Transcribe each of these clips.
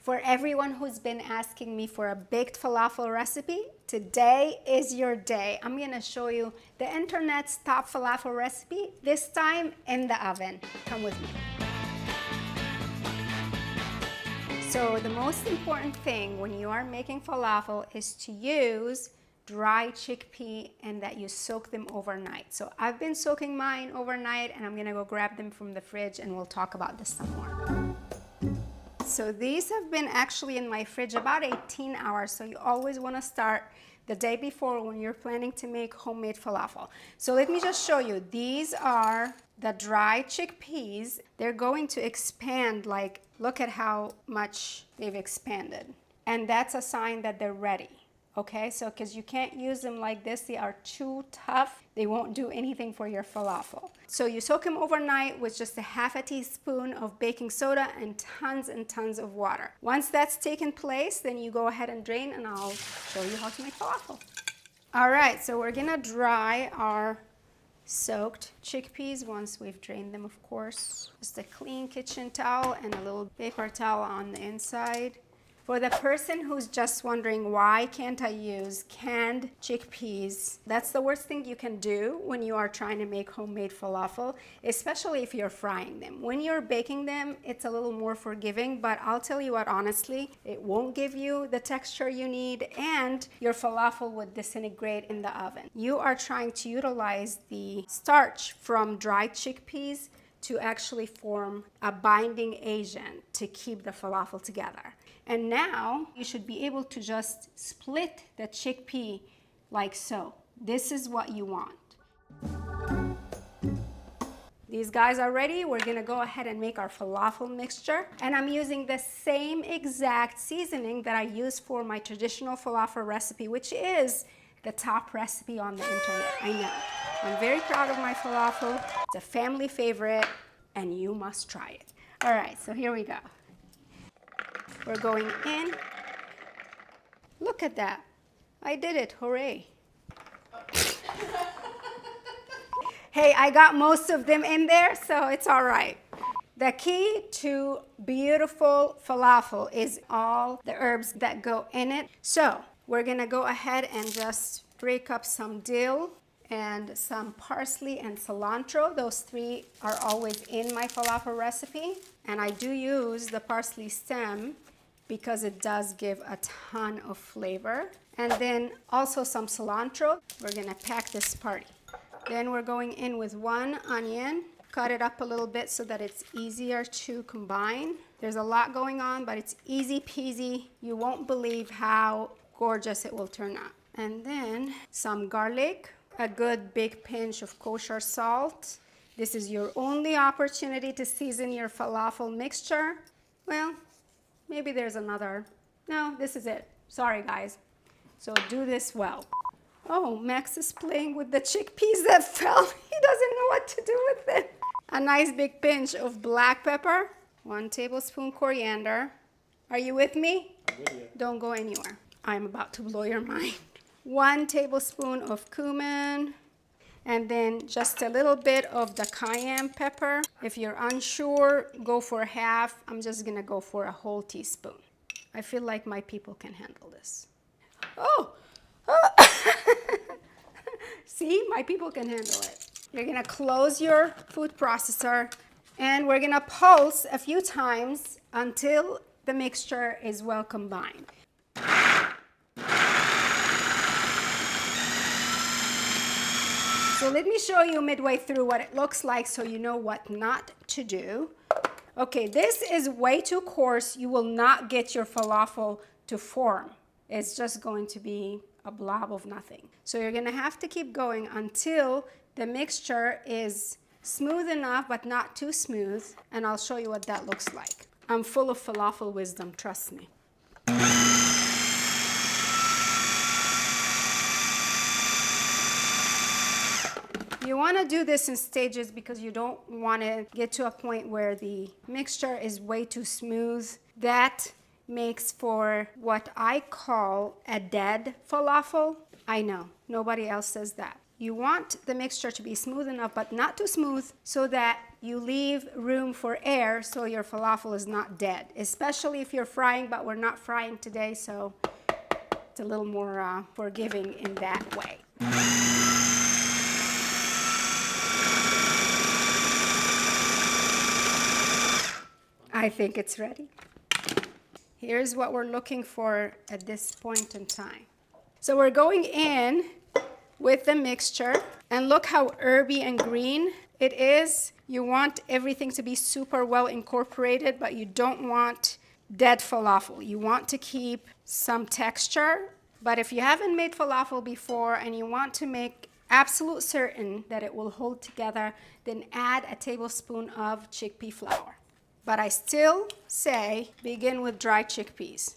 For everyone who's been asking me for a baked falafel recipe, today is your day. I'm gonna show you the internet's top falafel recipe, this time in the oven. Come with me. So the most important thing when you are making falafel is to use dry chickpea and that you soak them overnight. So I've been soaking mine overnight and I'm gonna go grab them from the fridge and we'll talk about this some more. So these have been actually in my fridge about 18 hours. So you always wanna start the day before when you're planning to make homemade falafel. So let me just show you. These are the dry chickpeas. They're going to expand, like, look at how much they've expanded. And that's a sign that they're ready. Okay, so because you can't use them like this, they are too tough. They won't do anything for your falafel. So you soak them overnight with just a half a teaspoon of baking soda and tons of water. Once that's taken place, then you go ahead and drain and I'll show you how to make falafel. All right, so we're gonna dry our soaked chickpeas once we've drained them, of course. Just a clean kitchen towel and a little paper towel on the inside. For the person who's just wondering why can't I use canned chickpeas, that's the worst thing you can do when you are trying to make homemade falafel, especially if you're frying them. When you're baking them, it's a little more forgiving, but I'll tell you what, honestly, it won't give you the texture you need and your falafel would disintegrate in the oven. You are trying to utilize the starch from dried chickpeas to actually form a binding agent to keep the falafel together. And now you should be able to just split the chickpea like so. This is what you want. These guys are ready. We're gonna go ahead and make our falafel mixture. And I'm using the same exact seasoning that I use for my traditional falafel recipe, which is the top recipe on the internet. I know. I'm very proud of my falafel. It's a family favorite and you must try it. All right, so here we go. We're going in. Look at that. I did it, hooray. Hey, I got most of them in there, so it's all right. The key to beautiful falafel is all the herbs that go in it. So we're gonna go ahead and just break up some dill and some parsley and cilantro. Those three are always in my falafel recipe. And I do use the parsley stem because it does give a ton of flavor. And then also some cilantro. We're gonna pack this party. Then we're going in with one onion, cut it up a little bit so that it's easier to combine. There's a lot going on, but it's easy peasy. You won't believe how gorgeous it will turn out. And then some garlic, a good big pinch of kosher salt. This is your only opportunity to season your falafel mixture. Well, maybe there's another. No, this is it. Sorry, guys. So do this well. Oh, Max is playing with the chickpeas that fell. He doesn't know what to do with it. A nice big pinch of black pepper, 1 tablespoon coriander. Are you with me? I'm with you. Don't go anywhere. I'm about to blow your mind. 1 tablespoon of cumin, and then just a little bit of the cayenne pepper. If you're unsure, go for half. I'm just gonna go for a whole teaspoon. I feel like my people can handle this. Oh! See, my people can handle it. You're gonna close your food processor and we're gonna pulse a few times until the mixture is well combined. So let me show you midway through what it looks like so you know what not to do. Okay, this is way too coarse. You will not get your falafel to form. It's just going to be a blob of nothing. So you're gonna have to keep going until the mixture is smooth enough but not too smooth, and I'll show you what that looks like. I'm full of falafel wisdom, trust me. You want to do this in stages because you don't want to get to a point where the mixture is way too smooth. That makes for what I call a dead falafel. I know, nobody else says that. You want the mixture to be smooth enough, but not too smooth, so that you leave room for air so your falafel is not dead, especially if you're frying, but we're not frying today, so it's a little more forgiving in that way. I think it's ready. Here's what we're looking for at this point in time. So we're going in with the mixture, and look how herby and green it is. You want everything to be super well incorporated, but you don't want dead falafel. You want to keep some texture, but if you haven't made falafel before and you want to make absolute certain that it will hold together, then add a tablespoon of chickpea flour. But I still say begin with dry chickpeas.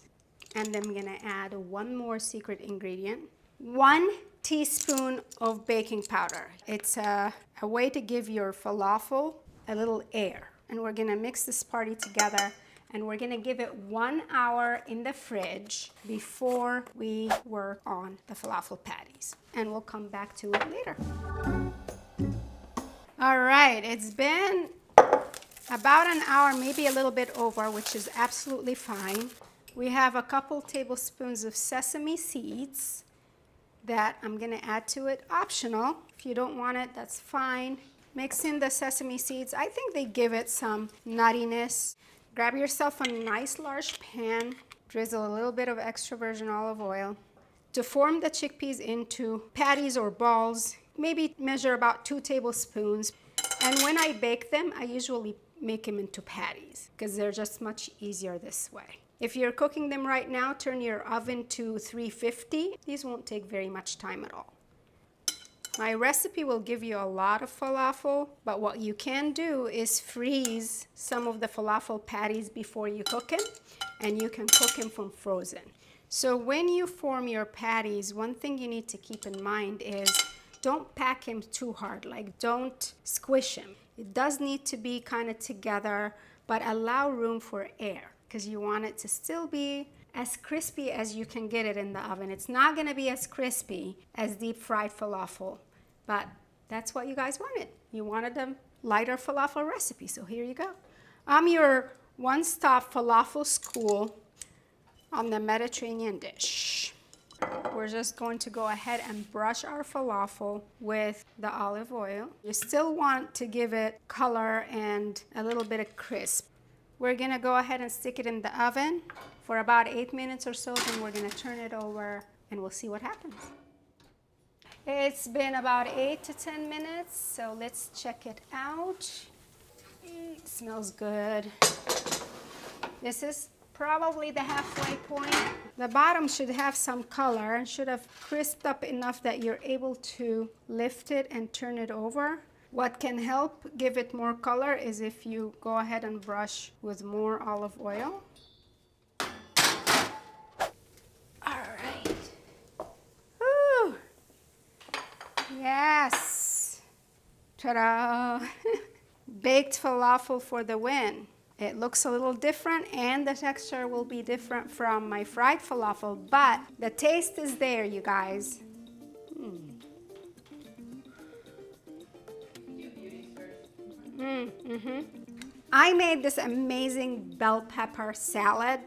And then I'm gonna add one more secret ingredient. 1 teaspoon of baking powder. It's a way to give your falafel a little air. And we're gonna mix this party together, and we're gonna give it 1 hour in the fridge before we work on the falafel patties. And we'll come back to it later. All right, it's been about an hour, maybe a little bit over, which is absolutely fine. We have a couple tablespoons of sesame seeds that I'm gonna add to it, optional. If you don't want it, that's fine. Mix in the sesame seeds. I think they give it some nuttiness. Grab yourself a nice large pan, drizzle a little bit of extra virgin olive oil. To form the chickpeas into patties or balls, maybe measure about 2 tablespoons. And when I bake them, I usually make them into patties because they're just much easier this way. If you're cooking them right now, turn your oven to 350. These won't take very much time at all. My recipe will give you a lot of falafel, but what you can do is freeze some of the falafel patties before you cook them, and you can cook them from frozen. So when you form your patties, one thing you need to keep in mind is don't pack them too hard, like don't squish them. It does need to be kind of together, but allow room for air because you want it to still be as crispy as you can get it in the oven. It's not gonna be as crispy as deep fried falafel, but that's what you guys wanted. You wanted a lighter falafel recipe, so here you go. I'm your one-stop falafel school on the Mediterranean dish. We're just going to go ahead and brush our falafel with the olive oil. You still want to give it color and a little bit of crisp. We're gonna go ahead and stick it in the oven for about 8 minutes or so, then we're gonna turn it over and we'll see what happens. It's been about 8 to 10 minutes, so let's check it out. It smells good. This is probably the halfway point. The bottom should have some color and should have crisped up enough that you're able to lift it and turn it over. What can help give it more color is if you go ahead and brush with more olive oil. All right. Woo! Yes. Ta-da! Baked falafel for the win. It looks a little different and the texture will be different from my fried falafel, but the taste is there, you guys. I made this amazing bell pepper salad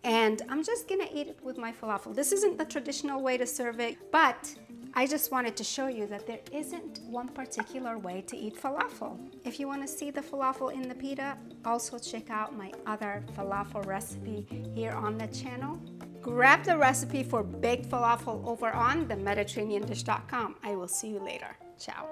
and I'm just gonna eat it with my falafel. This isn't the traditional way to serve it, but I just wanted to show you that there isn't one particular way to eat falafel. If you want to see the falafel in the pita, also check out my other falafel recipe here on the channel. Grab the recipe for baked falafel over on themediterraneandish.com. I will see you later. Ciao.